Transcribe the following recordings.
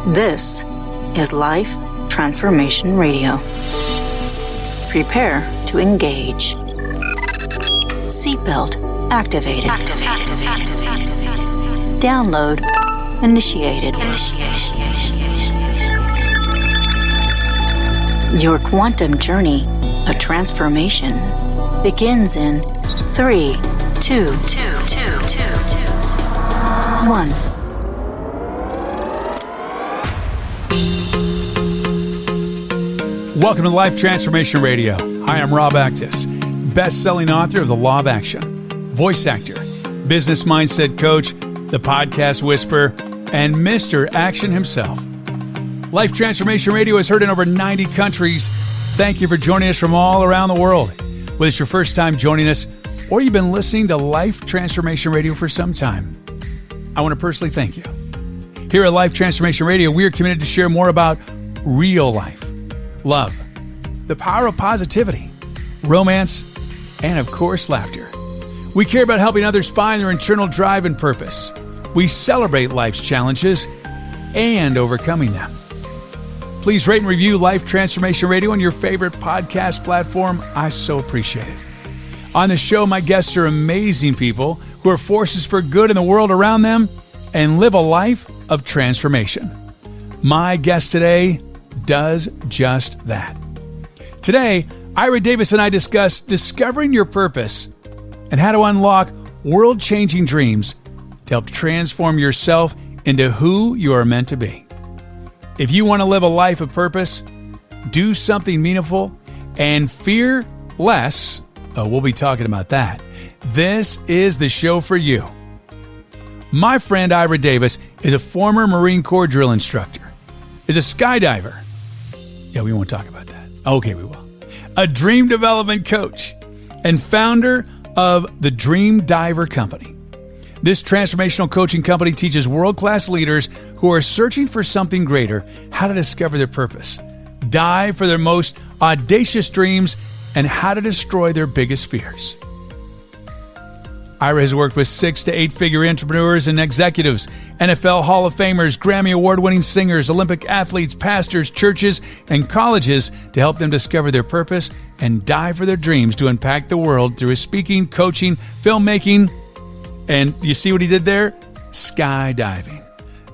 This is Life Transformation Radio. Prepare to engage. Seatbelt activated. Download initiated. Your quantum journey of transformation begins in 3, 2, 1. Welcome to Life Transformation Radio. Hi, I'm Rob Actis, best-selling author of The Law of Action, voice actor, business mindset coach, the podcast whisperer, and Mr. Action himself. Life Transformation Radio is heard in over 90 countries. Thank you for joining us from all around the world. Whether it's your first time joining us or you've been listening to Life Transformation Radio for some time, I want to personally thank you. Here at Life Transformation Radio, we are committed to share more about real life, love, the power of positivity, romance, and of course, laughter. We care about helping others find their internal drive and purpose. We celebrate life's challenges and overcoming them. Please rate and review Life Transformation Radio on your favorite podcast platform. I so appreciate it. On the show, my guests are amazing people who are forces for good in the world around them and live a life of transformation. My guest today does just that. Today, Ira Davis and I discuss discovering your purpose and how to unlock world-changing dreams to help transform yourself into who you are meant to be. If you want to live a life of purpose, do something meaningful, and fear less, we'll be talking about that. This is the show for you. My friend Ira Davis is a former Marine Corps Drill Instructor, is a skydiver. Yeah, we won't talk about that. Okay, we will. A dream development coach and founder of the DreamDiver Company. This transformational coaching company teaches world-class leaders who are searching for something greater how to discover their purpose, dive for their most audacious dreams, and how to destroy their biggest fears. Ira has worked with 6 to 8-figure entrepreneurs and executives, NFL Hall of Famers, Grammy Award-winning singers, Olympic athletes, pastors, churches, and colleges to help them discover their purpose and dive for their dreams to impact the world through his speaking, coaching, filmmaking, and you see what he did there? Skydiving.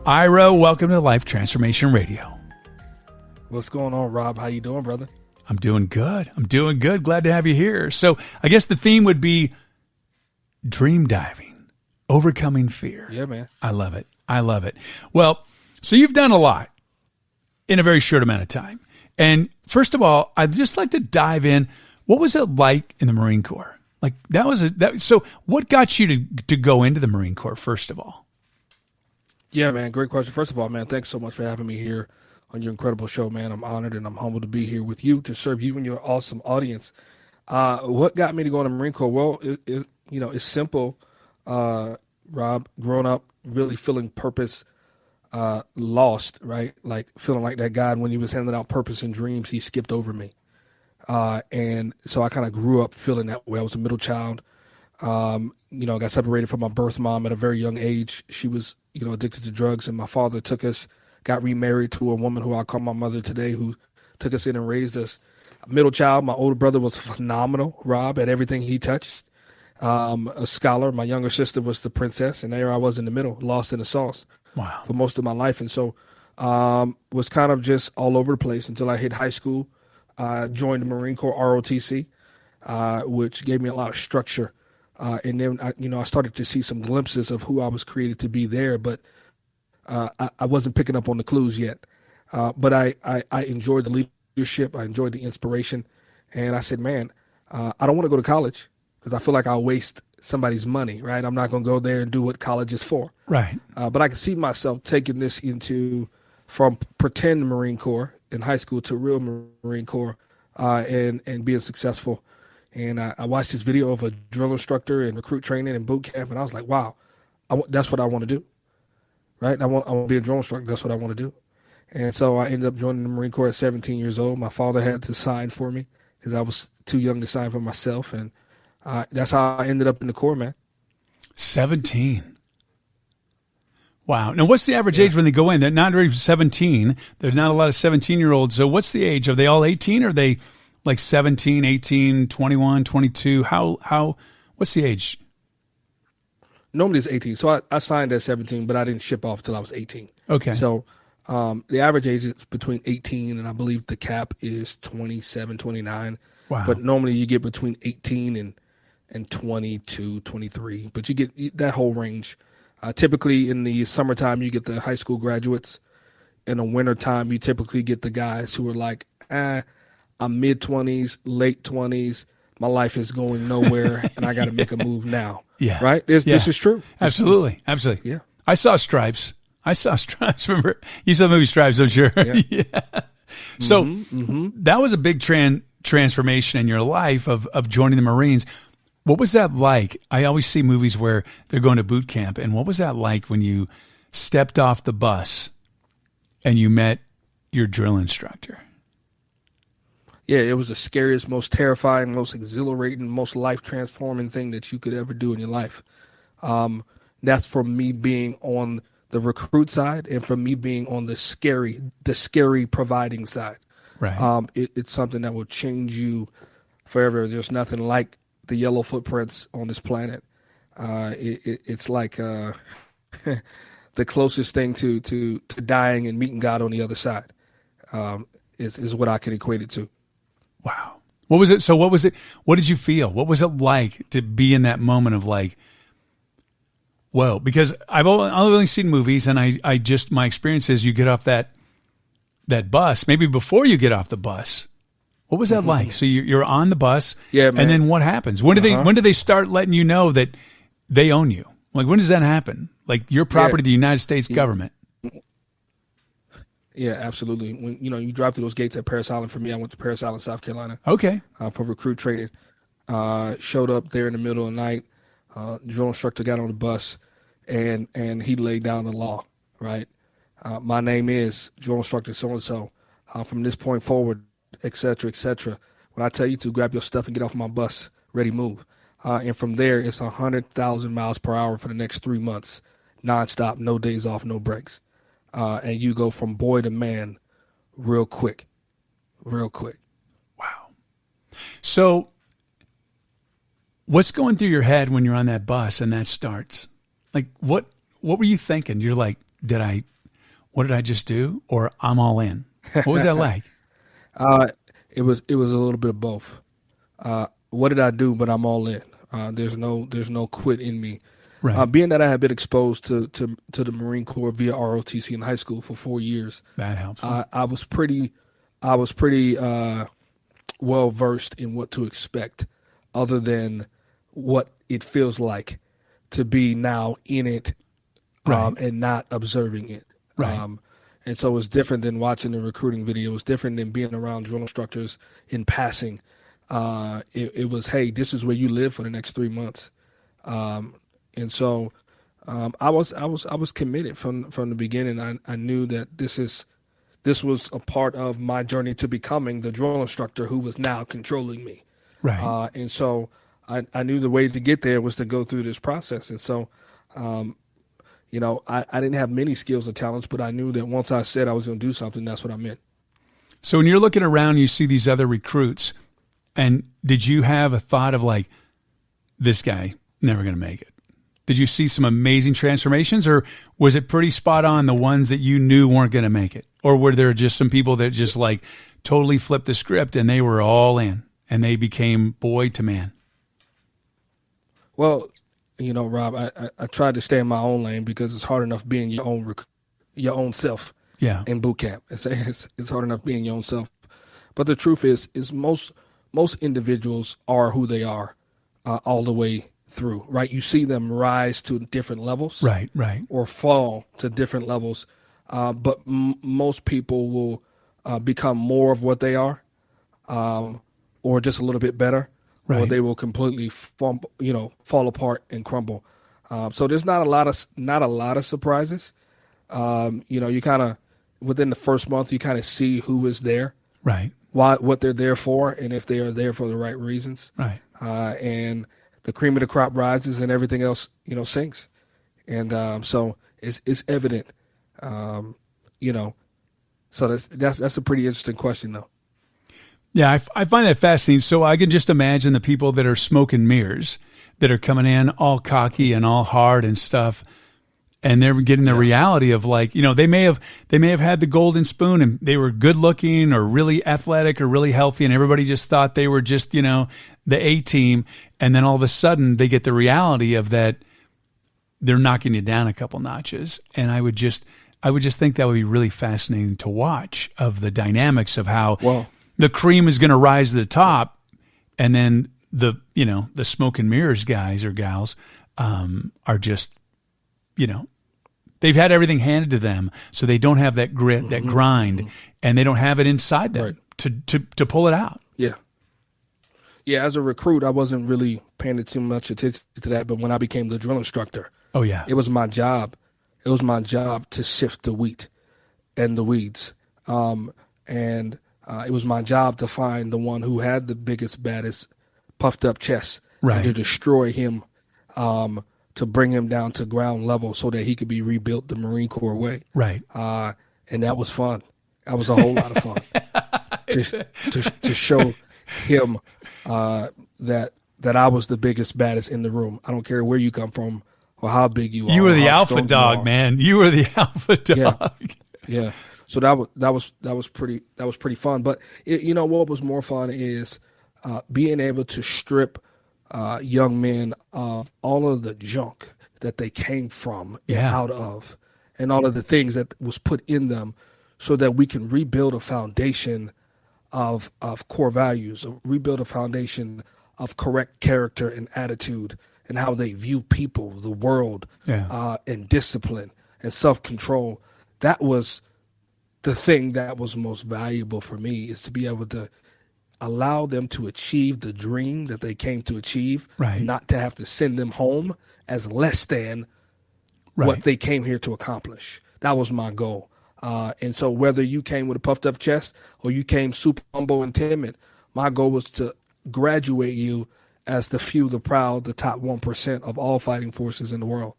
Ira, welcome to Life Transformation Radio. What's going on, Rob? How you doing, brother? I'm doing good. Glad to have you here. So I guess the theme would be dream diving, overcoming fear. Yeah, man. I love it. Well, so you've done a lot in a very short amount of time. And first of all, I'd just like to dive in. What was it like in the Marine Corps? Like so what got you to go into the Marine Corps, first of all? Yeah, man. Great question. First of all, man, thanks so much for having me here on your incredible show, man. I'm honored and I'm humbled to be here with you to serve you and your awesome audience. What got me to go to the Marine Corps? Well, it's simple, Rob. Growing up, really feeling purpose, lost, right? Like feeling like that God when he was handing out purpose and dreams, he skipped over me. And so I kind of grew up feeling that way. I was a middle child. Got separated from my birth mom at a very young age. She was, addicted to drugs, and my father got remarried to a woman who I call my mother today, who took us in and raised us. Middle child, my older brother was phenomenal, Rob, at everything he touched. A scholar. My younger sister was the princess, and there I was in the middle, lost in the sauce. Wow. For most of my life. And so was kind of just all over the place until I hit high school. Joined the Marine Corps ROTC, which gave me a lot of structure. And then, I started to see some glimpses of who I was created to be there, but I wasn't picking up on the clues yet. But I enjoyed the leadership. I enjoyed the inspiration. And I said, man, I don't want to go to college because I feel like I'll waste somebody's money, right? I'm not going to go there and do what college is for. Right. But I can see myself taking this from pretend Marine Corps in high school to real Marine Corps and being successful. And I watched this video of a drill instructor and recruit training and boot camp, and I was like, wow, that's what I want to do, right? I want to be a drill instructor. That's what I want to do. And so I ended up joining the Marine Corps at 17 years old. My father had to sign for me because I was too young to sign for myself. And that's how I ended up in the Corps, man. 17. Wow. Now, what's the average age when they go in? They're not really 17. There's not a lot of 17-year-olds. So what's the age? Are they all 18? Or are they like 17, 18, 21, 22? What's the age? Normally it's 18. So I signed at 17, but I didn't ship off until I was 18. Okay. So the average age is between 18 and I believe the cap is 27, 29. Wow. But normally you get between 18 and 22, 23. But you get that whole range. Typically in the summertime, you get the high school graduates. In the wintertime, you typically get the guys who are like, I'm mid-20s, late 20s. My life is going nowhere, and I got to make a move now. Yeah. Right? This is true. Absolutely. Absolutely. Yeah. I saw Stripes. Remember? You saw the movie Stripes, I'm sure. Yeah. So that was a big transformation in your life of joining the Marines. What was that like? I always see movies where they're going to boot camp. And what was that like when you stepped off the bus and you met your drill instructor? Yeah, it was the scariest, most terrifying, most exhilarating, most life-transforming thing that you could ever do in your life. That's for me being on the recruit side and for me being on the scary providing side. Right. It's something that will change you forever. There's nothing like the yellow footprints on this planet. It's like the closest thing to dying and meeting God on the other side is what I can equate it to. Wow. What was it? So what was it? What did you feel? What was it like to be in that moment of like, whoa? Because I've only seen movies, and I just, my experience is you get off that bus, maybe before you get off the bus. What was that like? So you're on the bus, yeah, man. And then what happens? When do they start letting you know that they own you? Like, when does that happen? Like, you're property of the United States government. Yeah, absolutely. When you drive through those gates at Parris Island, for me, I went to Parris Island, South Carolina. Okay. For recruit training. Showed up there in the middle of the night. Drill instructor got on the bus, and he laid down the law. Right. My name is drill instructor so and so. From this point forward, et cetera, et cetera. When I tell you to grab your stuff and get off my bus, ready, move. And from there, it's 100,000 miles per hour for the next 3 months, nonstop, no days off, no breaks. And you go from boy to man real quick. Wow. So what's going through your head when you're on that bus and that starts? Like, what were you thinking? You're like, what did I just do? Or I'm all in. What was that like? It was a little bit of both. What did I do? But I'm all in. There's no quit in me. Right. Being that I had been exposed to the Marine Corps via ROTC in high school for 4 years, that helps. I was pretty well versed in what to expect, other than what it feels like to be now in it, and not observing it. Right. And so it's different than watching the recruiting video. It's different than being around drill instructors in passing. It was, hey, this is where you live for the next 3 months. And so I was committed from the beginning. I knew that this was a part of my journey to becoming the drill instructor who was now controlling me. Right. And so I knew the way to get there was to go through this process. And so, I didn't have many skills or talents, but I knew that once I said I was going to do something, that's what I meant. So when you're looking around, you see these other recruits, and did you have a thought of like, this guy never going to make it? Did you see some amazing transformations, or was it pretty spot on the ones that you knew weren't going to make it? Or were there just some people that just like totally flipped the script and they were all in and they became boy to man? Well, Rob, I tried to stay in my own lane because it's hard enough being your own self. Yeah. In boot camp, it's hard enough being your own self. But the truth is most individuals are who they are all the way through, right? You see them rise to different levels, right, or fall to different levels. But most people will become more of what they are, or just a little bit better, or they will completely fall apart and crumble. So there's not a lot of surprises. You kind of within the first month you kind of see who is there, right? What they're there for, and if they are there for the right reasons, right? And the cream of the crop rises and everything else, sinks. And so it's evident. You know, so that's a pretty interesting question, though. Yeah, I find that fascinating. So I can just imagine the people that are smoke and mirrors that are coming in all cocky and all hard and stuff. And they're getting the reality of, like, you know, they may have had the golden spoon and they were good looking or really athletic or really healthy, and everybody just thought they were just, you know, the A team. And then all of a sudden they get the reality of that they're knocking you down a couple notches. And I would just think that would be really fascinating to watch, of the dynamics of how the cream is going to rise to the top, and then the smoke and mirrors guys or gals are just, you know, they've had everything handed to them, so they don't have that grit, that grind, and they don't have it inside them to pull it out. Yeah. Yeah, as a recruit, I wasn't really paying too much attention to that, but when I became the drill instructor, it was my job. It was my job to sift the wheat and the weeds, and it was my job to find the one who had the biggest, baddest, puffed up chest, and to destroy him, to bring him down to ground level so that he could be rebuilt the Marine Corps way. Right. And that was fun. That was a whole lot of fun to show him that I was the biggest, baddest in the room. I don't care where you come from or how big you are. You were the alpha dog, man. You were the alpha dog. Yeah. So that was pretty fun. But you know what was more fun is being able to strip young men of all of the junk that they came from and out of, and all of the things that was put in them, so that we can rebuild a foundation of core values, rebuild a foundation of correct character and attitude, and how they view people, the world, and discipline and self-control. That was the thing that was most valuable for me, is to be able to allow them to achieve the dream that they came to achieve, not to have to send them home as less than what they came here to accomplish. That was my goal. And so whether you came with a puffed up chest or you came super humble and timid, my goal was to graduate you as the few, the proud, the top 1% of all fighting forces in the world.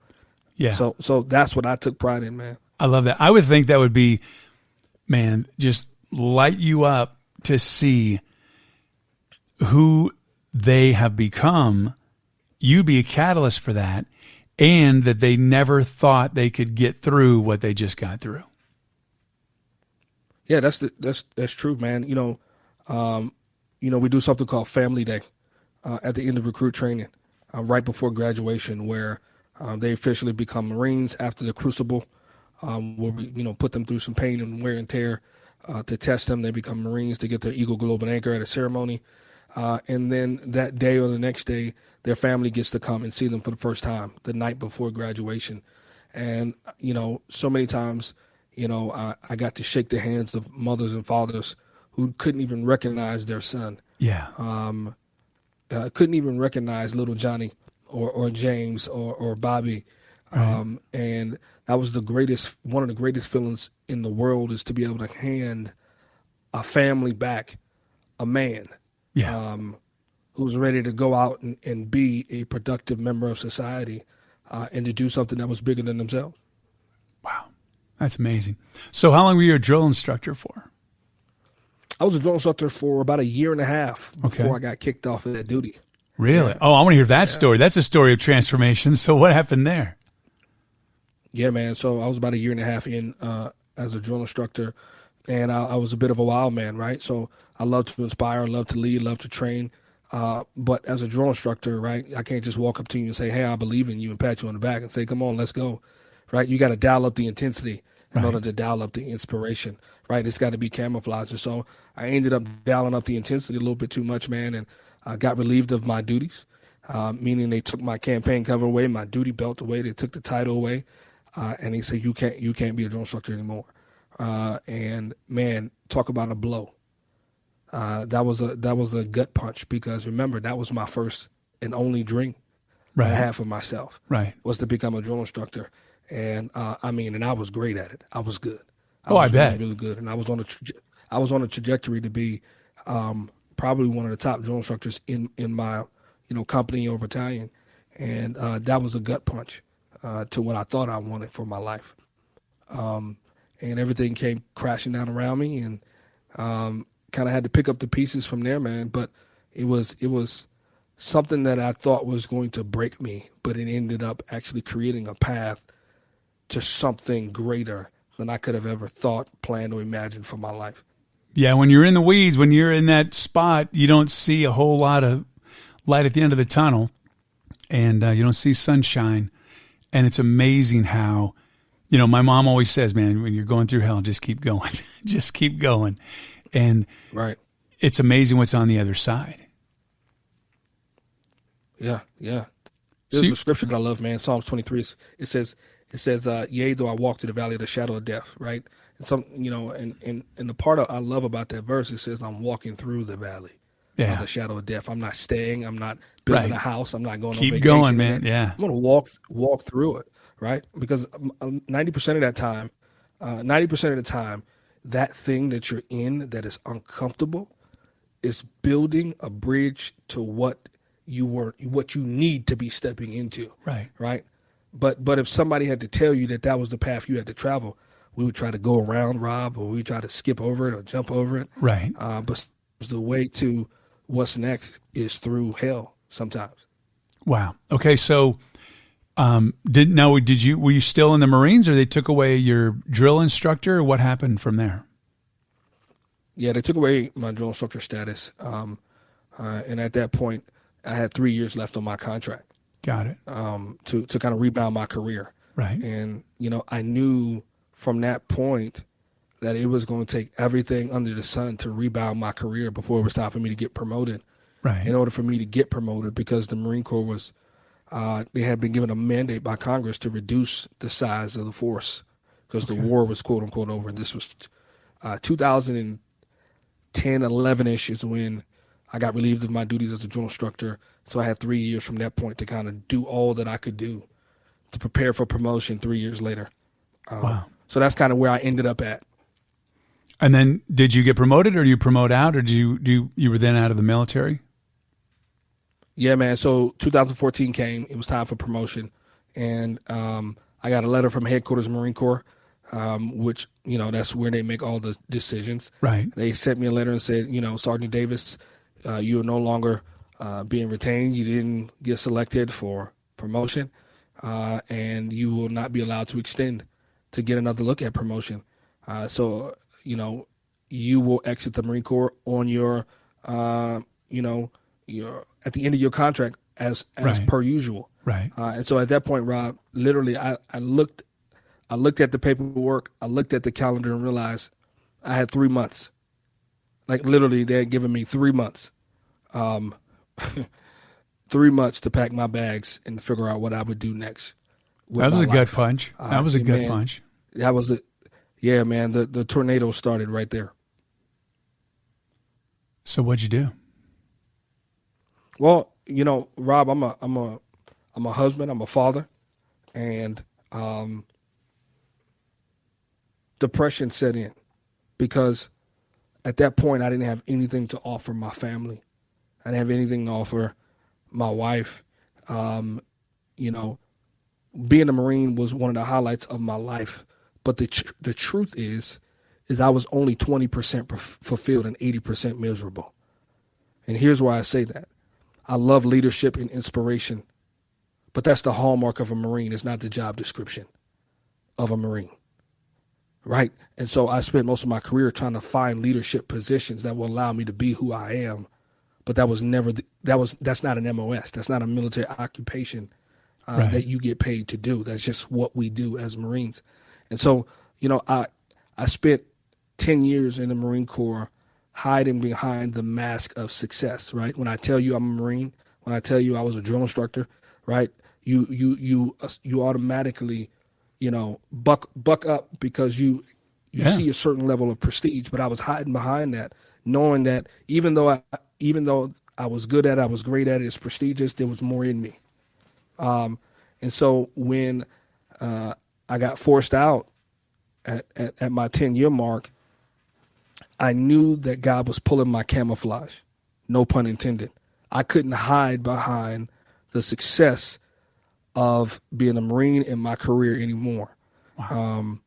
Yeah. So that's what I took pride in, man. I love that. I would think that would be, man, just light you up to see who they have become. You be a catalyst for that, and that they never thought they could get through what they just got through. Yeah, that's true, man. You know, we do something called Family Day at the end of recruit training, right before graduation, where they officially become Marines after the crucible, where we, put them through some pain and wear and tear to test them. They become Marines to get their Eagle, Globe, and Anchor at a ceremony. And then that day or the next day, their family gets to come and see them for the first time the night before graduation. And, so many times, I got to shake the hands of mothers and fathers who couldn't even recognize their son. Yeah. Couldn't even recognize little Johnny or James or Bobby. Right. And that was one of the greatest feelings in the world, is to be able to hand a family back a man. Yeah. Who's ready to go out and be a productive member of society, and to do something that was bigger than themselves. Wow. That's amazing. So how long were you a drill instructor for? I was a drill instructor for about a year and a half before I got kicked off of that duty. Really? Yeah. Oh, I want to hear that story. That's a story of transformation. So what happened there? Yeah, man. So I was about a year and a half in as a drill instructor, and I was a bit of a wild man, right? So I love to inspire, love to lead, love to train. But as a drill instructor, right, I can't just walk up to you and say, hey, I believe in you, and pat you on the back and say, come on, let's go, right? You got to dial up the intensity in order to dial up the inspiration, right? It's got to be camouflaged. And so I ended up dialing up the intensity a little bit too much, man, and I got relieved of my duties, meaning they took my campaign cover away, my duty belt away, they took the title away, and they said, you can't be a drill instructor anymore. And, man, talk about a blow. That was a gut punch, because remember, that was my first and only dream I had for myself, was to become a drill instructor. And and I was great at it. I was good. I bet. Really good. And I was on a trajectory to be probably one of the top drill instructors in my company or battalion. And that was a gut punch. to what I thought I wanted for my life. And everything came crashing down around me, and kind of had to pick up the pieces from there, man. But it was something that I thought was going to break me, but it ended up actually creating a path to something greater than I could have ever thought, planned, or imagined for my life. Yeah, when you're in the weeds, when you're in that spot, you don't see a whole lot of light at the end of the tunnel, and you don't see sunshine. And it's amazing how, my mom always says, man, when you're going through hell, just keep going. Just keep going. And right. It's amazing what's on the other side. Yeah. There's a scripture that I love, man. Psalms 23. It says, yea, though I walk through the valley of the shadow of death, right? And some, and the part I love about that verse, it says, I'm walking through the valley of the shadow of death. I'm not staying. I'm not building a house. I'm not going on vacation. Keep going, man. Yeah. I'm going to walk through it, right? Because 90% of that time, 90% of the time, that thing that you're in that is uncomfortable is building a bridge to what you need to be stepping into. Right. But if somebody had to tell you that was the path you had to travel, we would try to go around, Rob, or we would try to skip over it or jump over it. Right. But the way to what's next is through hell sometimes. Wow. Okay. So, were you still in the Marines, or they took away your drill instructor, or what happened from there? Yeah, they took away my drill instructor status. And at that point, I had 3 years left on my contract. Got it. To kind of rebound my career. Right. And, I knew from that point that it was going to take everything under the sun to rebound my career before it was time for me to get promoted. Right. In order for me to get promoted, because the Marine Corps was, they had been given a mandate by Congress to reduce the size of the force because the war was quote unquote over. And this was 2010, 11-ish is when I got relieved of my duties as a drill instructor. So I had 3 years from that point to kind of do all that I could do to prepare for promotion 3 years later. Wow. So that's kind of where I ended up at. And then did you get promoted, or do you promote out, or you were then out of the military? Yeah, man. So 2014 came. It was time for promotion. And I got a letter from headquarters Marine Corps, which, that's where they make all the decisions. Right. They sent me a letter and said, Sergeant Davis, you are no longer being retained. You didn't get selected for promotion, and you will not be allowed to extend to get another look at promotion. So, you will exit the Marine Corps on your at the end of your contract as per usual. Right. And so at that point, Rob, literally, I looked at the paperwork, I looked at the calendar and realized I had 3 months. Like literally, they had given me 3 months, 3 months to pack my bags and figure out what I would do next. That was a gut punch. That was a gut punch. That was it. Yeah, man. The tornado started right there. So what'd you do? Well, Rob, I'm a husband. I'm a father, and depression set in because at that point I didn't have anything to offer my family. I didn't have anything to offer my wife. Being a Marine was one of the highlights of my life. But the truth is I was only 20% fulfilled and 80% miserable. And here's why I say that. I love leadership and inspiration, but that's the hallmark of a Marine. It's not the job description of a Marine, right? And so I spent most of my career trying to find leadership positions that will allow me to be who I am. But that was never that's not an MOS. That's not a military occupation that you get paid to do. That's just what we do as Marines. And so, I spent 10 years in the Marine Corps hiding behind the mask of success, right? When I tell you I'm a Marine, when I tell you I was a drill instructor, right? You automatically, buck up because you see a certain level of prestige. But I was hiding behind that, knowing that even though I was good at it, I was great at it, it's prestigious, there was more in me. And so when I got forced out at my 10-year mark, I knew that God was pulling my camouflage, no pun intended. I couldn't hide behind the success of being a Marine in my career anymore. Wow.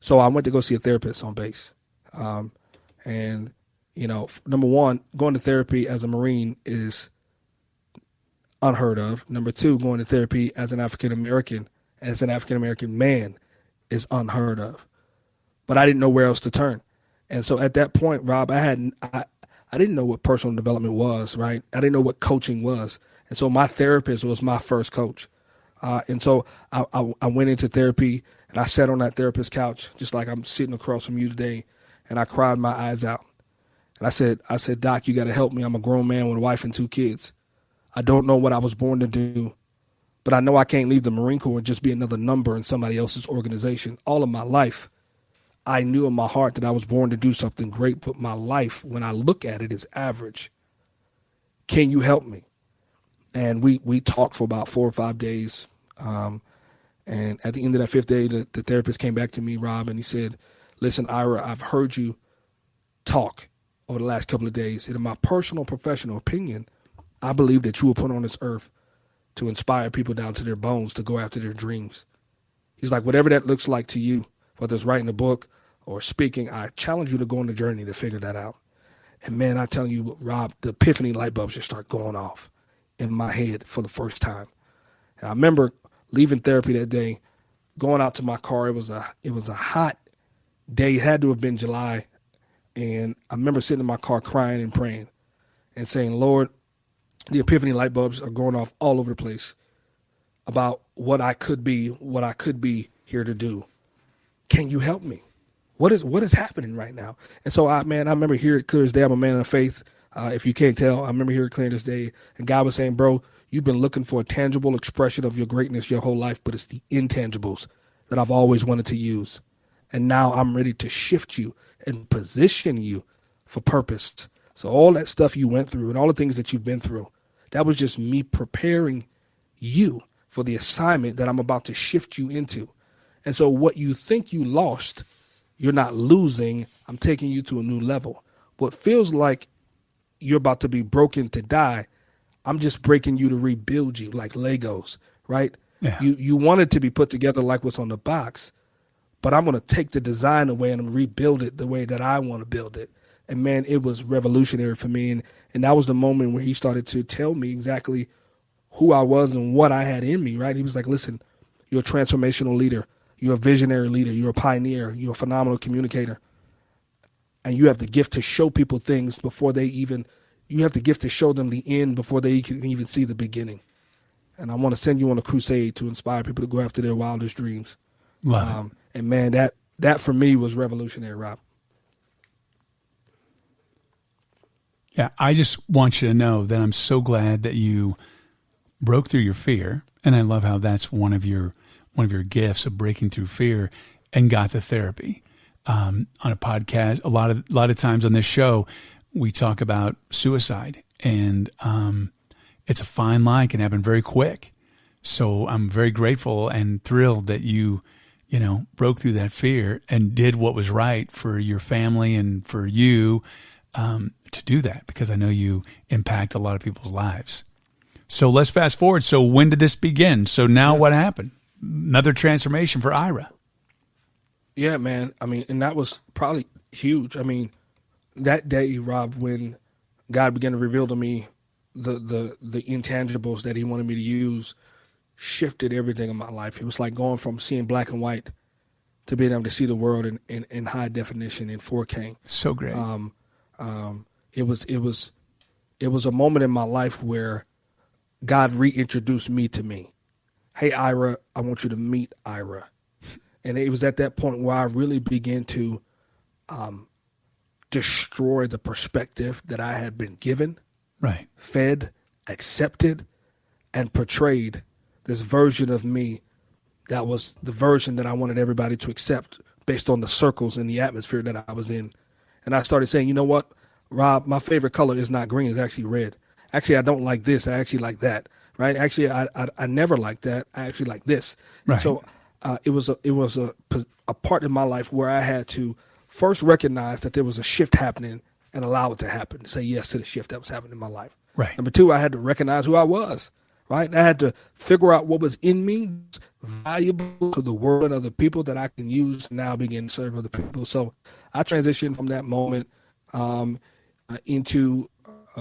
So I went to go see a therapist on base. And, number one, going to therapy as a Marine is unheard of. Number two, going to therapy as an African-American man is unheard of. But I didn't know where else to turn. And so at that point, Rob, I didn't know what personal development was, right? I didn't know what coaching was. And so my therapist was my first coach. And so I went into therapy, and I sat on that therapist's couch, just like I'm sitting across from you today, and I cried my eyes out. And I said, Doc, you got to help me. I'm a grown man with a wife and 2 kids. I don't know what I was born to do, but I know I can't leave the Marine Corps and just be another number in somebody else's organization. All of my life, I knew in my heart that I was born to do something great, but my life, when I look at it, is average. Can you help me? And we talked for about 4 or 5 days. And at the end of that 5th day, the therapist came back to me, Rob, and he said, listen, Ira, I've heard you talk over the last couple of days. And in my personal, professional opinion, I believe that you were put on this earth to inspire people down to their bones to go after their dreams. He's like, whatever that looks like to you, whether it's writing a book or speaking, I challenge you to go on the journey to figure that out. And man, I tell you, Rob, the epiphany light bulbs just start going off in my head for the first time. And I remember leaving therapy that day, going out to my car. It was a hot day. It had to have been July. And I remember sitting in my car crying and praying and saying, Lord, the epiphany light bulbs are going off all over the place about what I could be here to do. Can you help me? What is happening right now? And so I remember hearing it clear as day. I'm a man of faith. If you can't tell, I remember hearing it clear as day. And God was saying, bro, you've been looking for a tangible expression of your greatness your whole life, but it's the intangibles that I've always wanted to use. And now I'm ready to shift you and position you for purpose. So all that stuff you went through and all the things that you've been through, that was just me preparing you for the assignment that I'm about to shift you into. And so what you think you lost, you're not losing. I'm taking you to a new level. What feels like you're about to be broken to die, I'm just breaking you to rebuild you like Legos, right? Yeah. You want it to be put together like what's on the box, but I'm going to take the design away and rebuild it the way that I want to build it. And man, it was revolutionary for me. And that was the moment where he started to tell me exactly who I was and what I had in me, right? He was like, listen, you're a transformational leader. You're a visionary leader. You're a pioneer. You're a phenomenal communicator. And you have the gift to show people things before you have the gift to show them the end before they can even see the beginning. And I want to send you on a crusade to inspire people to go after their wildest dreams. Love it. And man, that for me was revolutionary, Rob. Yeah, I just want you to know that I'm so glad that you broke through your fear, and I love how that's one of your gifts of breaking through fear and got the therapy. On a podcast, a lot of times on this show, we talk about suicide, and it's a fine line, can happen very quick. So I'm very grateful and thrilled that you broke through that fear and did what was right for your family and for you to do that, because I know you impact a lot of people's lives. So let's fast forward. So when did this begin? So now what happened? Another transformation for Ira. Yeah, man. I mean, and that was probably huge. I mean, that day, Rob, when God began to reveal to me the intangibles that he wanted me to use, shifted everything in my life. It was like going from seeing black and white to being able to see the world in high definition in 4K. So great. It was a moment in my life where God reintroduced me to me. Hey, Ira, I want you to meet Ira. And it was at that point where I really began to destroy the perspective that I had been given, right, fed, accepted, and portrayed this version of me that was the version that I wanted everybody to accept based on the circles and the atmosphere that I was in. And I started saying, you know what, Rob, my favorite color is not green, it's actually red. Actually, I don't like this, I actually like that, right? Actually, I never liked that, I actually like this. Right. So it was a part in my life where I had to first recognize that there was a shift happening and allow it to happen, say yes to the shift that was happening in my life. Right. Number two, I had to recognize who I was. right? I had to figure out what was in me valuable to the world and other people that I can use to now begin to serve other people. So I transitioned from that moment into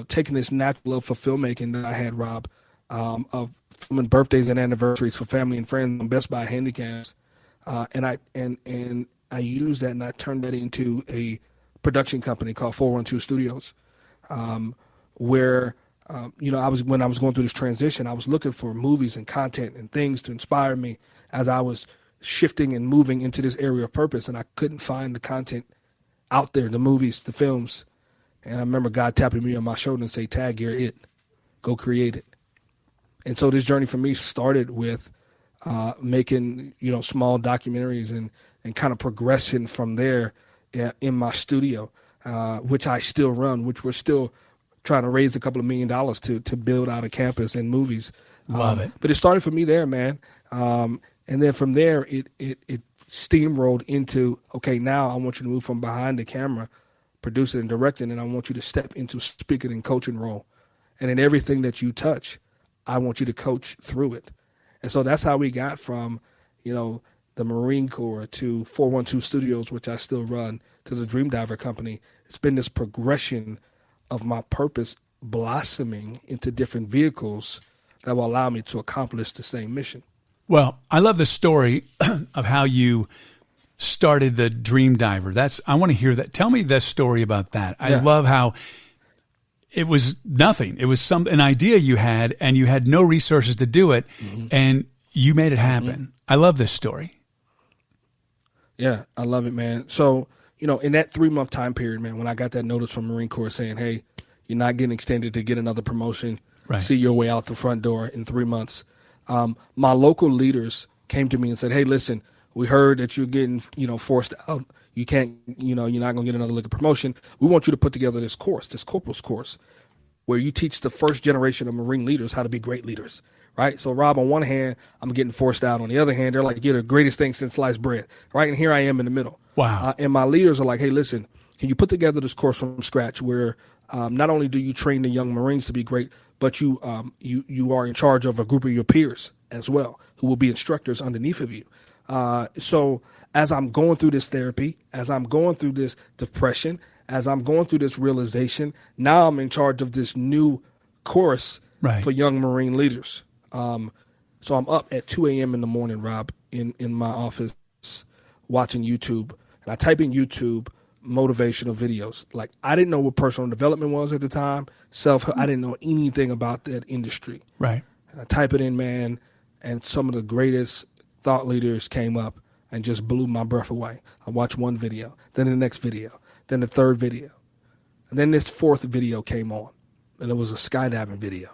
taking this natural love for filmmaking that I had, Rob, of filming birthdays and anniversaries for family and friends on Best Buy handicaps. And I used that and I turned that into a production company called 412 Studios, where when I was going through this transition, I was looking for movies and content and things to inspire me as I was shifting and moving into this area of purpose, and I couldn't find the content out there, the movies, the films. And I remember God tapping me on my shoulder and say, "Tag, you're it. Go create it." And so this journey for me started with making small documentaries and kind of progressing from there in my studio, which I still run, which we're still trying to raise a couple of $1 million to build out a campus and movies. Love it. But it started for me there, man. And then from there, it steamrolled into, okay, now I want you to move from behind the camera, producing and directing, and I want you to step into speaking and coaching role. And in everything that you touch, I want you to coach through it. And so that's how we got from, the Marine Corps to 412 Studios, which I still run, to the DreamDiver Company. It's been this progression of my purpose blossoming into different vehicles that will allow me to accomplish the same mission. Well, I love the story of how you started the DreamDiver. I want to hear that. Tell me the story about that. I love how it was nothing. It was an idea you had, and you had no resources to do it, and you made it happen. I love this story. Yeah, I love it, man. So, in that 3-month time period, man, when I got that notice from Marine Corps saying, hey, you're not getting extended to get another promotion, see your way out the front door in 3 months, my local leaders came to me and said, hey, listen, we heard that you're getting, forced out. You can't, you're not going to get another lick of promotion. We want you to put together this course, this corporal's course, where you teach the first generation of Marine leaders how to be great leaders, right? So, Rob, on one hand, I'm getting forced out. On the other hand, they're like, you're the greatest thing since sliced bread, right? And here I am in the middle. Wow. And my leaders are like, hey, listen, can you put together this course from scratch where not only do you train the young Marines to be great, but you are in charge of a group of your peers as well, who will be instructors underneath of you. So as I'm going through this therapy, as I'm going through this depression, as I'm going through this realization, now I'm in charge of this new course for young Marine leaders. So I'm up at 2 a.m. in the morning, Rob, in my office watching YouTube. And I type in YouTube motivational videos. Like, I didn't know what personal development was at the time. I didn't know anything about that industry. Right. And I type it in, man, and some of the greatest thought leaders came up and just blew my breath away. I watched one video, then the next video, then the third video. And then this fourth video came on, and it was a skydiving video.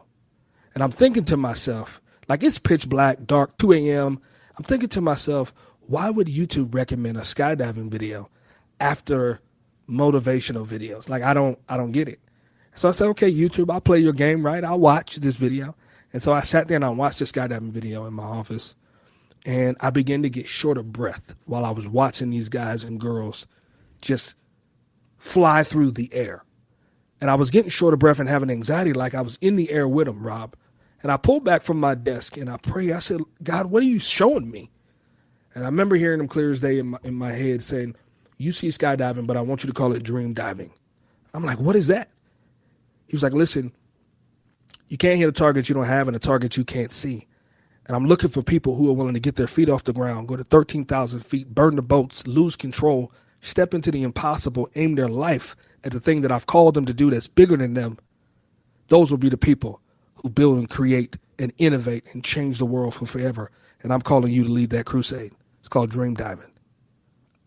And I'm thinking to myself, like, it's pitch black, dark, 2 a.m. I'm thinking to myself, why would YouTube recommend a skydiving video after motivational videos? Like, I don't get it. So I said, okay, YouTube, I'll play your game, right? I'll watch this video. And so I sat there and I watched this skydiving video in my office. And I began to get short of breath while I was watching these guys and girls just fly through the air. And I was getting short of breath and having anxiety like I was in the air with them, Rob. And I pulled back from my desk and I prayed. I said, God, what are you showing me? And I remember hearing him clear as day in my head saying, you see skydiving, but I want you to call it dream diving. I'm like, what is that? He was like, listen, you can't hit a target you don't have and a target you can't see. And I'm looking for people who are willing to get their feet off the ground, go to 13,000 feet, burn the boats, lose control, step into the impossible, aim their life at the thing that I've called them to do that's bigger than them. Those will be the people who build and create and innovate and change the world for forever. And I'm calling you to lead that crusade. It's called dream diving.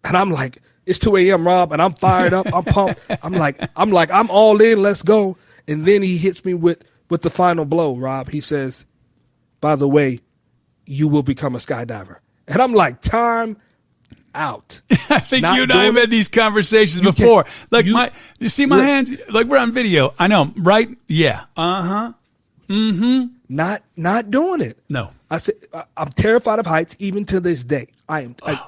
And I'm like, it's 2 a.m., Rob, and I'm fired up. I'm pumped. I'm all in. Let's go. And then he hits me with the final blow, Rob. He says, by the way, you will become a skydiver. And I'm like, time out. I think you and I have had these conversations before. Like, you see my hands? Like, we're on video. I know, right? Yeah. Uh-huh. Mm-hmm. Not doing it. No. I said, I'm terrified of heights even to this day.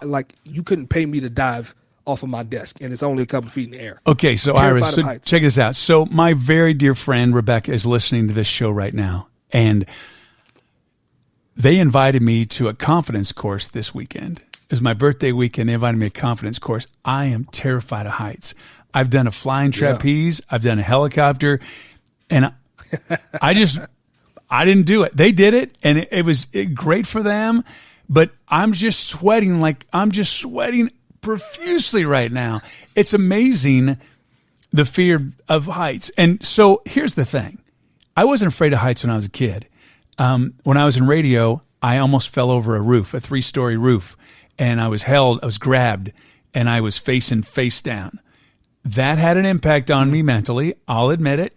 Like, you couldn't pay me to dive off of my desk, and it's only a couple feet in the air. Okay, so Iris, check this out. So my very dear friend Rebecca is listening to this show right now, and they invited me to a confidence course this weekend. It was my birthday weekend. They invited me to a confidence course. I am terrified of heights. I've done a flying trapeze. I've done a helicopter. And I didn't do it. They did it, and it was great for them. But I'm just sweating profusely right now. It's amazing, the fear of heights. And so here's the thing. I wasn't afraid of heights when I was a kid. When I was in radio, I almost fell over a roof, a 3-story roof, and I was grabbed, and I was facing face down. That had an impact on me mentally, I'll admit it,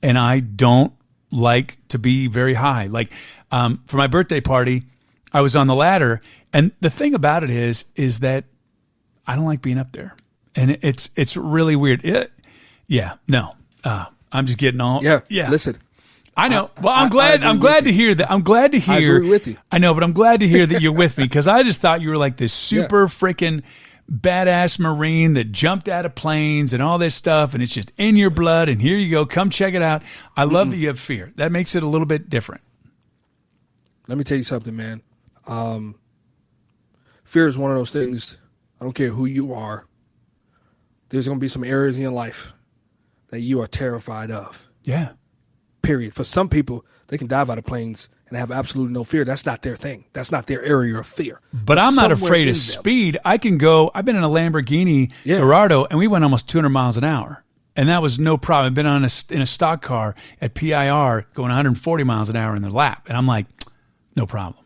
and I don't like to be very high. Like, for my birthday party, I was on the ladder, and the thing about it is that I don't like being up there, and it's really weird. I'm just getting all Listen, I know. Well, I'm glad to hear that. I'm glad to hear. I agree with you. I know, but I'm glad to hear that you're with me, because I just thought you were like this super freaking badass Marine that jumped out of planes and all this stuff, and it's just in your blood. And here you go. Come check it out. I love that you have fear. That makes it a little bit different. Let me tell you something, man. Fear is one of those things. I don't care who you are. There's going to be some areas in your life that you are terrified of. Yeah. Period. For some people, they can dive out of planes and have absolutely no fear. That's not their thing. That's not their area of fear. But I'm not afraid of speed. I can go. I've been in a Lamborghini Gallardo, and we went almost 200 miles an hour. And that was no problem. I've been in a stock car at PIR going 140 miles an hour in their lap. And I'm like, no problem.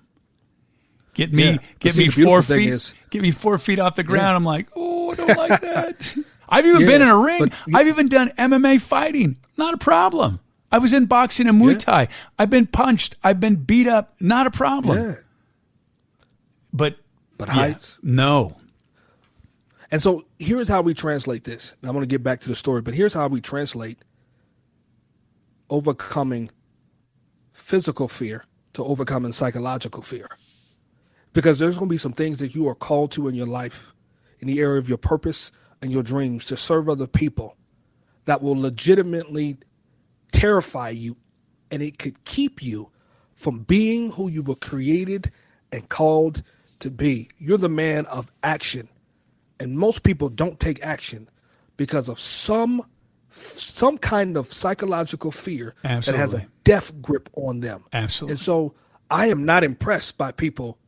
Get me 4 feet. Get me 4 feet off the ground. I'm like, oh, I don't like that. I've even been in a ring. I've even done MMA fighting. Not a problem. I was in boxing and Muay Thai. I've been punched. I've been beat up. Not a problem. Yeah. But heights? No. And so here's how we translate this. And I'm going to get back to the story, but here's how we translate overcoming physical fear to overcoming psychological fear. Because there's going to be some things that you are called to in your life, in the area of your purpose and your dreams, to serve other people, that will legitimately terrify you, and it could keep you from being who you were created and called to be. You're the man of action, and most people don't take action because of some kind of psychological fear that has a death grip on them. Absolutely. And so I am not impressed by people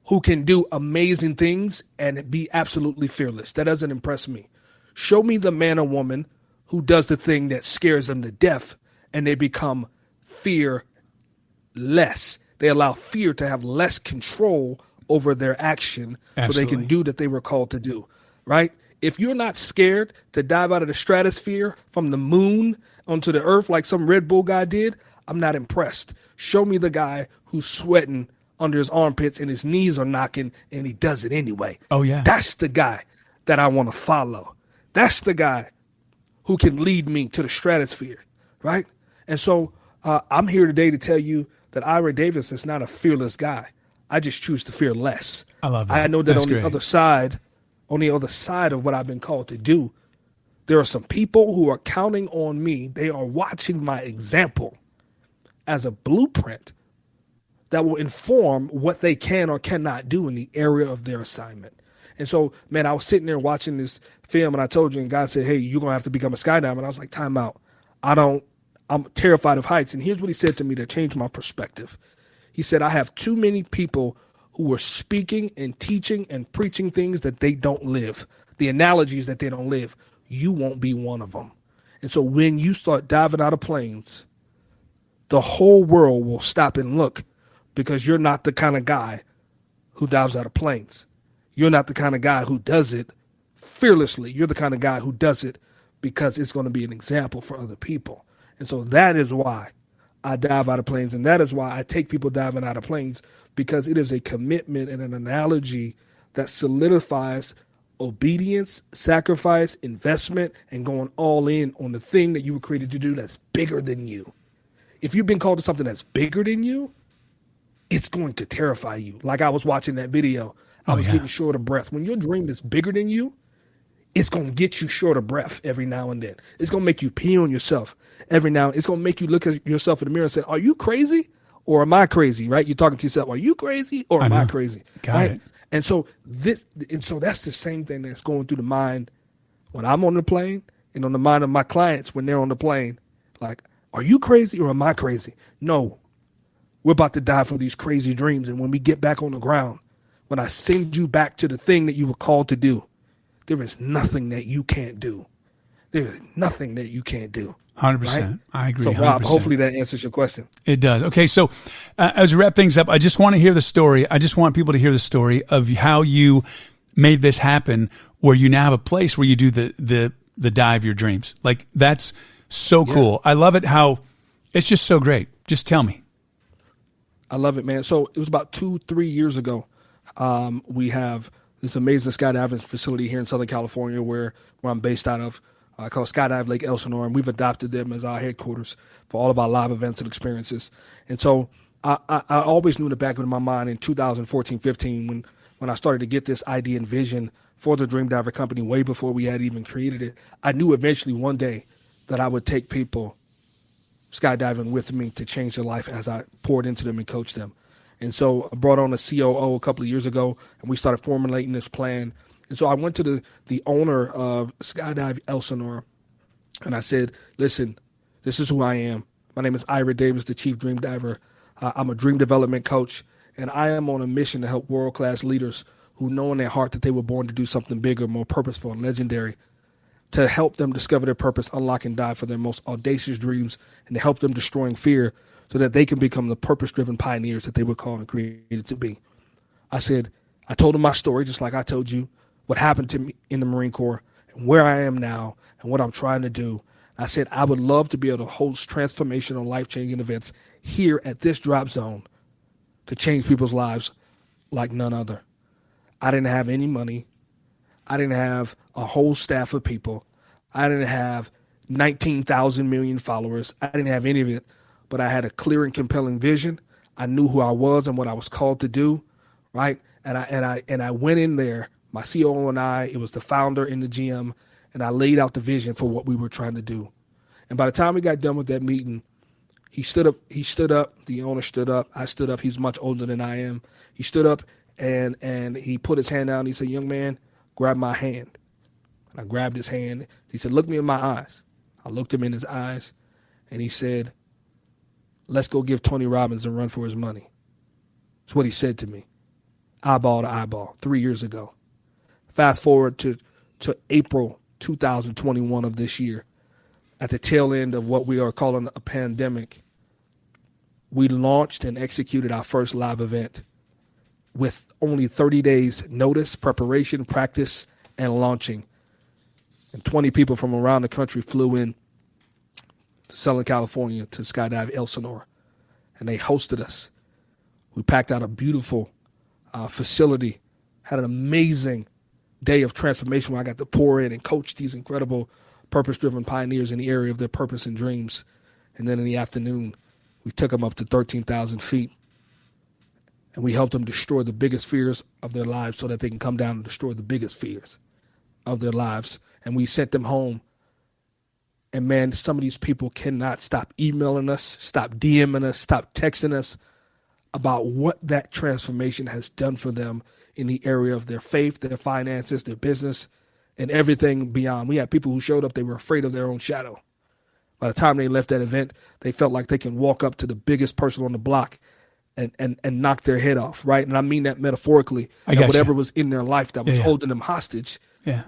who can do amazing things and be absolutely fearless. That doesn't impress me. Show me the man or woman who does the thing that scares them to death, and they become fearless. They allow fear to have less control over their action. Absolutely. So they can do that they were called to do, right? If you're not scared to dive out of the stratosphere from the moon onto the earth like some Red Bull guy did, I'm not impressed. Show me the guy who's sweating under his armpits and his knees are knocking and he does it anyway. Oh, yeah. That's the guy that I want to follow. That's the guy who can lead me to the stratosphere, right? And so I'm here today to tell you that Ira Davis is not a fearless guy. I just choose to fear less. I love that. I know that That's on great. the other side of what I've been called to do, there are some people who are counting on me. They are watching my example as a blueprint that will inform what they can or cannot do in the area of their assignment. And so, man, I was sitting there watching this film, and I told you, and God said, hey, you're going to have to become a skydiver. And I was like, time out. I'm terrified of heights. And here's what he said to me that changed my perspective. He said, I have too many people who are speaking and teaching and preaching things that they don't live, the analogies that they don't live. You won't be one of them. And so when you start diving out of planes, the whole world will stop and look, because you're not the kind of guy who dives out of planes. You're not the kind of guy who does it fearlessly. You're the kind of guy who does it because it's going to be an example for other people. And so that is why I dive out of planes, and that is why I take people diving out of planes, because it is a commitment and an analogy that solidifies obedience, sacrifice, investment, and going all in on the thing that you were created to do that's bigger than you. If you've been called to something that's bigger than you, it's going to terrify you. Like I was watching that video. I was getting short of breath. When your dream is bigger than you, it's going to get you short of breath every now and then. It's going to make you pee on yourself every now and then. It's going to make you look at yourself in the mirror and say, are you crazy? or am I crazy, right? You're talking to yourself, are you crazy or am I crazy? Got it. And so that's the same thing that's going through the mind when I'm on the plane and on the mind of my clients when they're on the plane. Like, are you crazy or am I crazy? No, we're about to die for these crazy dreams. And when we get back on the ground, when I send you back to the thing that you were called to do, there is nothing that you can't do. There is nothing that you can't do. 100%. Right? I agree. So, Rob, 100%. hopefully that answers your question. It does. Okay, so as we wrap things up, I just want to hear the story. I just want people to hear the story of how you made this happen, where you now have a place where you do the dive of your dreams. Like, that's so cool. I love it how it's just so great. Just tell me. I love it, man. So it was about 2-3 years ago. We have this amazing skydiving facility here in Southern California where I'm based out of, called Skydive Lake Elsinore, and we've adopted them as our headquarters for all of our live events and experiences. And so I always knew in the back of my mind in 2014-15 when I started to get this idea and vision for the DreamDiver Company way before we had even created it, I knew eventually one day that I would take people skydiving with me to change their life as I poured into them and coached them. And so I brought on a COO a couple of years ago, and we started formulating this plan. And so I went to the owner of Skydive Elsinore, and I said, listen, this is who I am. My name is Ira Davis, the Chief Dream Diver. I'm a dream development coach, and I am on a mission to help world-class leaders who know in their heart that they were born to do something bigger, more purposeful, and legendary, to help them discover their purpose, unlock and dive for their most audacious dreams, and to help them destroying fear so that they can become the purpose-driven pioneers that they were called and created to be. I told them my story, just like I told you, what happened to me in the Marine Corps and where I am now and what I'm trying to do. I said, I would love to be able to host transformational, life-changing events here at this drop zone to change people's lives like none other. I didn't have any money. I didn't have a whole staff of people. I didn't have 19,000 million followers. I didn't have any of it, but I had a clear and compelling vision. I knew who I was and what I was called to do, right? And I went in there, my COO and I, it was the founder and the GM, and I laid out the vision for what we were trying to do. And by the time we got done with that meeting, he stood up, the owner stood up, I stood up, he's much older than I am. He stood up and he put his hand out and he said, young man, grab my hand. And I grabbed his hand. He said, look me in my eyes. I looked him in his eyes and he said, let's go give Tony Robbins a run for his money. That's what he said to me, eyeball to eyeball, 3 years ago. Fast forward to April 2021 of this year, at the tail end of what we are calling a pandemic, we launched and executed our first live event with only 30 days notice, preparation, practice, and launching. And 20 people from around the country flew in to Southern California to Skydive Elsinore, and they hosted us. We packed out a beautiful facility, had an amazing day of transformation where I got to pour in and coach these incredible purpose-driven pioneers in the area of their purpose and dreams. And then in the afternoon, we took them up to 13,000 feet, and we helped them destroy the biggest fears of their lives so that they can come down and destroy the biggest fears of their lives. And we sent them home. And man, some of these people cannot stop emailing us, stop DMing us, stop texting us about what that transformation has done for them in the area of their faith, their finances, their business, and everything beyond. We had people who showed up, they were afraid of their own shadow. By the time they left that event, they felt like they can walk up to the biggest person on the block and knock their head off, right? And I mean that metaphorically. That whatever was in their life that was holding them hostage,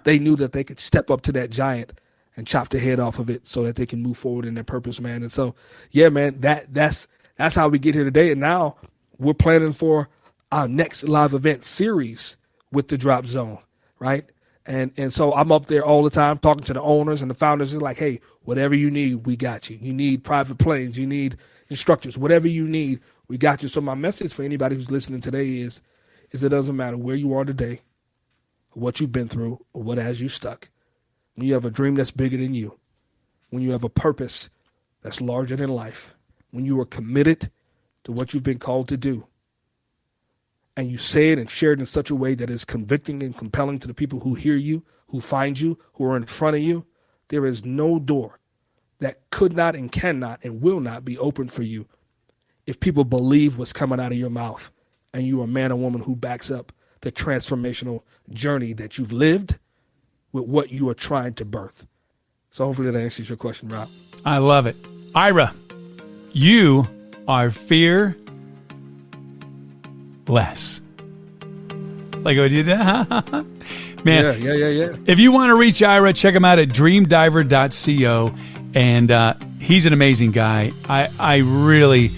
they knew that they could step up to that giant and chop the head off of it so that they can move forward in their purpose, man. And so, yeah, man, that's how we get here today. And now we're planning for our next live event series with the Drop Zone, right? And so I'm up there all the time talking to the owners and the founders. They're like, hey, whatever you need, we got you. You need private planes, you need instructors, whatever you need, we got you. So my message for anybody who's listening today is it doesn't matter where you are today, or what you've been through, or what has you stuck. When you have a dream that's bigger than you, when you have a purpose that's larger than life, when you are committed to what you've been called to do, and you say it and share it in such a way that is convicting and compelling to the people who hear you, who find you, who are in front of you, there is no door that could not and cannot and will not be open for you if people believe what's coming out of your mouth and you're a man or woman who backs up the transformational journey that you've lived with what you are trying to birth. So hopefully that answers your question, Rob. I love it. Ira, you are fearless. Like what you did? Man, Yeah. if you want to reach Ira, check him out at dreamdiver.co. And he's an amazing guy. I really,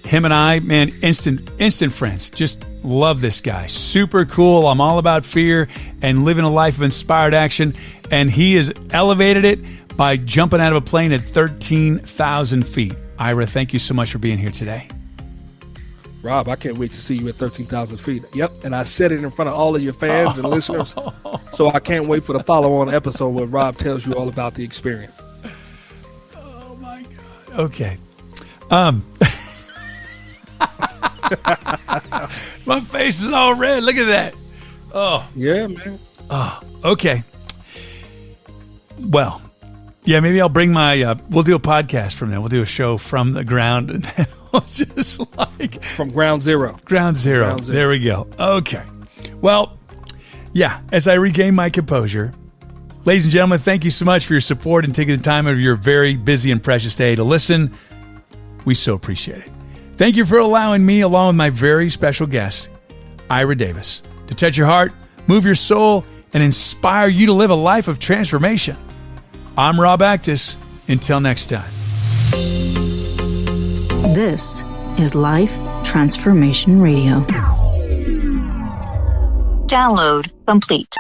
him and I, man, instant friends. Just love this guy. Super cool. I'm all about fear and living a life of inspired action. And he has elevated it by jumping out of a plane at 13,000 feet. Ira, thank you so much for being here today. Rob, I can't wait to see you at 13,000 feet. Yep, and I said it in front of all of your fans and listeners, so I can't wait for the follow-on episode where Rob tells you all about the experience. Oh, my God. Okay. My face is all red. Look at that. Oh. Yeah, man. Oh, okay. Well, yeah, maybe I'll bring my, we'll do a podcast from there. We'll do a show from the ground. And then we'll just like. From ground zero. Ground zero. There we go. Okay. Well, yeah, as I regain my composure, ladies and gentlemen, thank you so much for your support and taking the time out of your very busy and precious day to listen. We so appreciate it. Thank you for allowing me, along with my very special guest, Ira Davis, to touch your heart, move your soul, and inspire you to live a life of transformation. I'm Rob Actis. Until next time. This is Life Transformation Radio. Download complete.